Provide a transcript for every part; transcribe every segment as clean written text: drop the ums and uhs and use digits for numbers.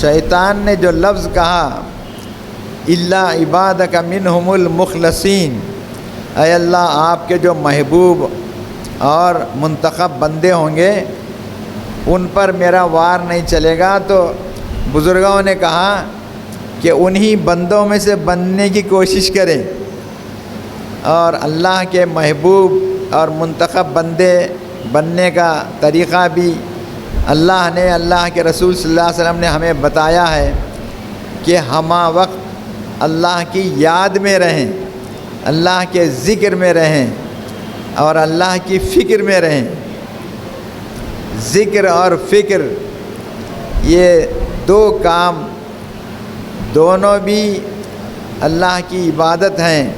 شیطان نے جو لفظ کہا الا عبادک منہم المخلصین، اے اللہ آپ کے جو محبوب اور منتخب بندے ہوں گے ان پر میرا وار نہیں چلے گا، تو بزرگوں نے کہا کہ انہی بندوں میں سے بننے کی کوشش کریں، اور اللہ کے محبوب اور منتخب بندے بننے کا طریقہ بھی اللہ نے، اللہ کے رسول صلی اللہ علیہ وسلم نے ہمیں بتایا ہے کہ ہمہ وقت اللہ کی یاد میں رہیں، اللہ کے ذکر میں رہیں اور اللہ کی فکر میں رہیں۔ ذکر اور فکر یہ دو کام دونوں بھی اللہ کی عبادت ہیں،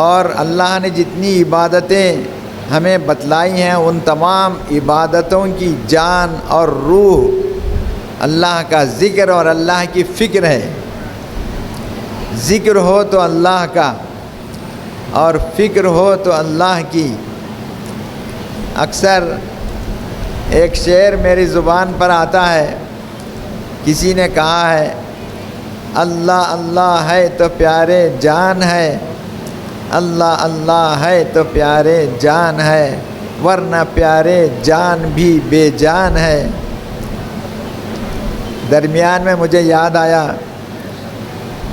اور اللہ نے جتنی عبادتیں ہمیں بتلائی ہیں ان تمام عبادتوں کی جان اور روح اللہ کا ذکر اور اللہ کی فکر ہے۔ ذکر ہو تو اللہ کا اور فکر ہو تو اللہ کی۔ اکثر ایک شعر میری زبان پر آتا ہے، کسی نے کہا ہے اللہ اللہ ہے تو پیارے جان ہے، اللہ اللہ ہے تو پیارے جان ہے، ورنہ پیارے جان بھی بے جان ہے۔ درمیان میں مجھے یاد آیا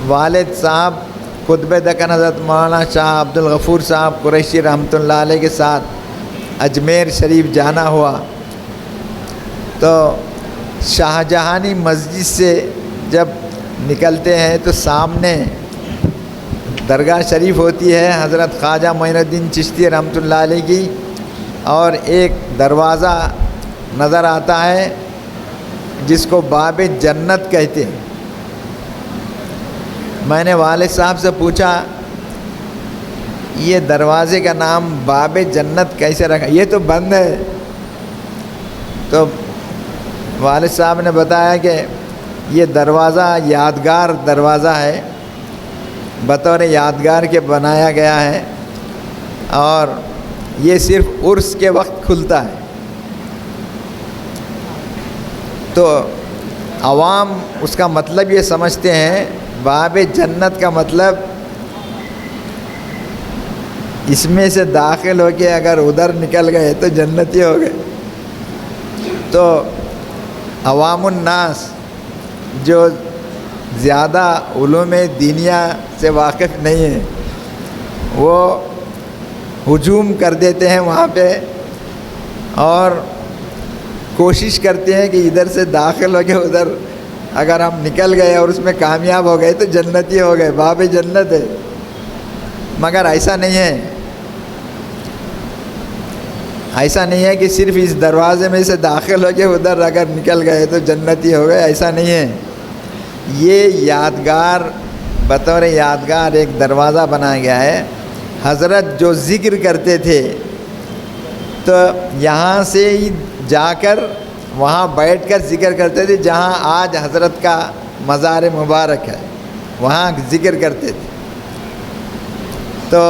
والد صاحب قطب دکن حضرت مولانا شاہ عبد الغفور صاحب قریشی رحمۃ اللہ علیہ کے ساتھ اجمیر شریف جانا ہوا، تو شاہجہانی مسجد سے جب نکلتے ہیں تو سامنے درگاہ شریف ہوتی ہے حضرت خواجہ معین الدین چشتی رحمۃ اللہ علیہ کی، اور ایک دروازہ نظر آتا ہے جس کو باب جنت کہتے ہیں۔ میں نے والد صاحب سے پوچھا یہ دروازے کا نام باب جنت کیسے رکھا، یہ تو بند ہے؟ تو والد صاحب نے بتایا کہ یہ دروازہ یادگار دروازہ ہے، بطور یادگار کے بنایا گیا ہے، اور یہ صرف عرس کے وقت کھلتا ہے۔ تو عوام اس کا مطلب یہ سمجھتے ہیں باب جنت کا مطلب اس میں سے داخل ہو کے اگر ادھر نکل گئے تو جنتی ہو گئے۔ تو عوام الناس جو زیادہ علوم دینیہ سے واقف نہیں ہیں وہ ہجوم کر دیتے ہیں وہاں پہ، اور کوشش کرتے ہیں کہ ادھر سے داخل ہو کے ادھر اگر ہم نکل گئے اور اس میں کامیاب ہو گئے تو جنتی ہو گئے، باب جنت ہے۔ مگر ایسا نہیں ہے، ایسا نہیں ہے کہ صرف اس دروازے میں سے داخل ہو کے ادھر اگر نکل گئے تو جنتی ہو گئے، ایسا نہیں ہے۔ یہ یادگار، بطور یادگار ایک دروازہ بنایا گیا ہے۔ حضرت جو ذکر کرتے تھے تو یہاں سے ہی جا کر وہاں بیٹھ کر ذکر کرتے تھے، جہاں آج حضرت کا مزار مبارک ہے وہاں ذکر کرتے تھے۔ تو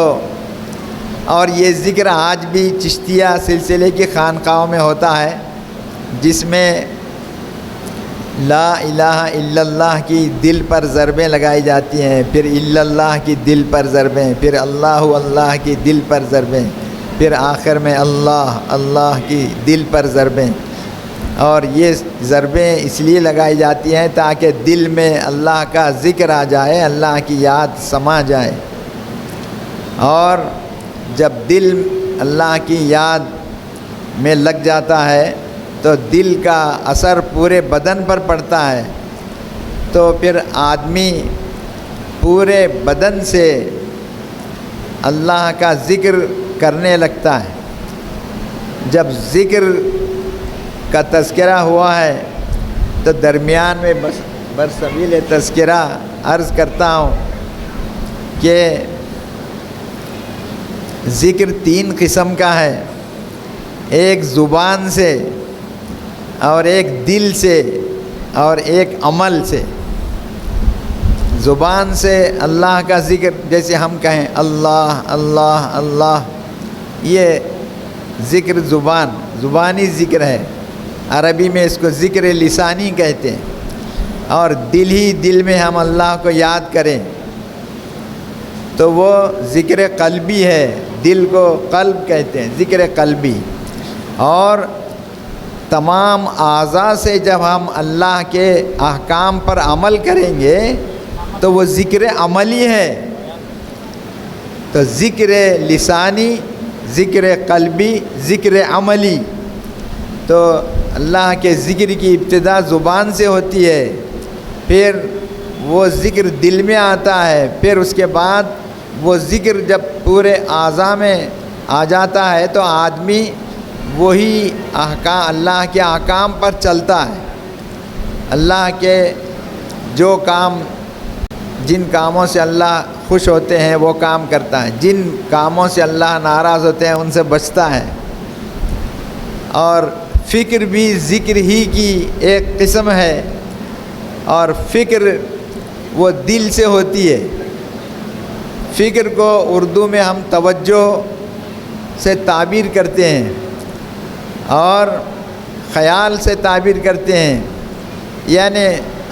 اور یہ ذکر آج بھی چشتیہ سلسلے کی خانقاہوں میں ہوتا ہے، جس میں لا الہ الا اللہ کی دل پر ضربیں لگائی جاتی ہیں، پھر الا اللہ کی دل پر ضربیں، پھر اللہ اللہ کی دل پر ضربیں، پھر آخر میں اللہ اللہ کی دل پر ضربیں۔ اور یہ ضربیں اس لیے لگائی جاتی ہیں تاکہ دل میں اللہ کا ذکر آ جائے، اللہ کی یاد سما جائے، اور جب دل اللہ کی یاد میں لگ جاتا ہے تو دل کا اثر پورے بدن پر پڑتا ہے، تو پھر آدمی پورے بدن سے اللہ کا ذکر کرنے لگتا ہے۔ جب ذکر کا تذکرہ ہوا ہے تو درمیان میں برسبیل تذکرہ عرض کرتا ہوں کہ ذکر 3 قسم کا ہے، ایک زبان سے اور ایک دل سے اور ایک عمل سے۔ زبان سے اللہ کا ذکر، جیسے ہم کہیں اللہ اللہ اللہ، یہ ذکر زبانی ذکر ہے، عربی میں اس کو ذکر لسانی کہتے ہیں۔ اور دل ہی دل میں ہم اللہ کو یاد کریں تو وہ ذکر قلبی ہے. دل کو قلب کہتے ہیں, ذکر قلبی. اور تمام اعضاء سے جب ہم اللہ کے احکام پر عمل کریں گے تو وہ ذکر عملی ہے. تو ذکر لسانی, ذکر قلبی, ذکر عملی. تو اللہ کے ذکر کی ابتدا زبان سے ہوتی ہے, پھر وہ ذکر دل میں آتا ہے, پھر اس کے بعد وہ ذکر جب پورے اعضاء میں آ جاتا ہے تو آدمی وہی احکام, اللہ کے احکام پر چلتا ہے. اللہ کے جو کام, جن کاموں سے اللہ خوش ہوتے ہیں وہ کام کرتا ہے, جن کاموں سے اللہ ناراض ہوتے ہیں ان سے بچتا ہے. اور فکر بھی ذکر ہی کی ایک قسم ہے, اور فکر وہ دل سے ہوتی ہے. فکر کو اردو میں ہم توجہ سے تعبیر کرتے ہیں اور خیال سے تعبیر کرتے ہیں. یعنی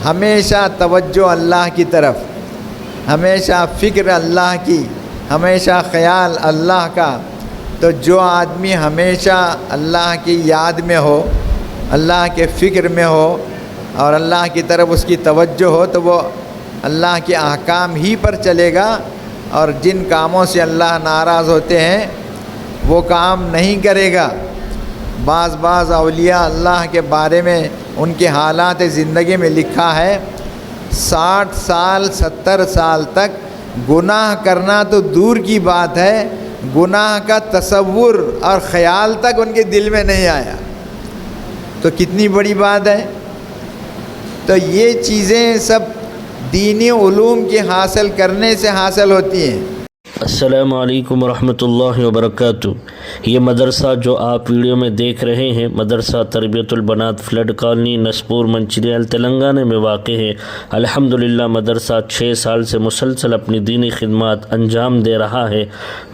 ہمیشہ توجہ اللہ کی طرف, ہمیشہ فکر اللہ کی, ہمیشہ خیال اللہ کا. تو جو آدمی ہمیشہ اللہ کی یاد میں ہو, اللہ کے فکر میں ہو اور اللہ کی طرف اس کی توجہ ہو تو وہ اللہ کے احکام ہی پر چلے گا, اور جن کاموں سے اللہ ناراض ہوتے ہیں وہ کام نہیں کرے گا. بعض اولیاء اللہ کے بارے میں ان کے حالات زندگی میں لکھا ہے 60 سال 70 سال تک گناہ کرنا تو دور کی بات ہے, گناہ کا تصور اور خیال تک ان کے دل میں نہیں آیا. تو کتنی بڑی بات ہے. تو یہ چیزیں سب دینی علوم کے حاصل کرنے سے حاصل ہوتی ہیں. السلام علیکم ورحمۃ اللہ وبرکاتہ. یہ مدرسہ جو آپ ویڈیو میں دیکھ رہے ہیں مدرسہ تربیت البنات فلڈ کالونی نسپور منچریال تلنگانہ میں واقع ہے. الحمدللہ مدرسہ 6 سال سے مسلسل اپنی دینی خدمات انجام دے رہا ہے.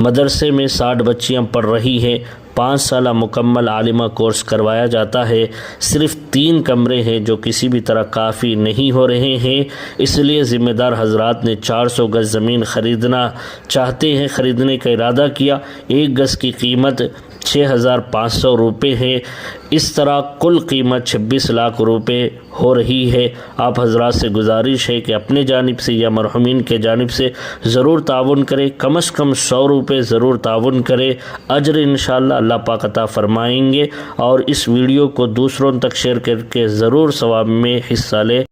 مدرسے میں 60 بچیاں پڑھ رہی ہیں. 5 سالہ مکمل عالمہ کورس کروایا جاتا ہے. صرف 3 کمرے ہیں جو کسی بھی طرح کافی نہیں ہو رہے ہیں, اس لیے ذمہ دار حضرات نے 400 گز زمین خریدنا چاہتے ہیں, خریدنے کا ارادہ کیا. 1 گز کی قیمت 6,500 روپے ہے. اس طرح کل قیمت 26 لاکھ روپے ہو رہی ہے. آپ حضرات سے گزارش ہے کہ اپنے جانب سے یا مرحومین کے جانب سے ضرور تعاون کریں, کم از کم 100 روپے ضرور تعاون کریں. اجر انشاءاللہ اللہ پاک عطا فرمائیں گے. اور اس ویڈیو کو دوسروں تک شیئر کر کے ضرور ثواب میں حصہ لیں.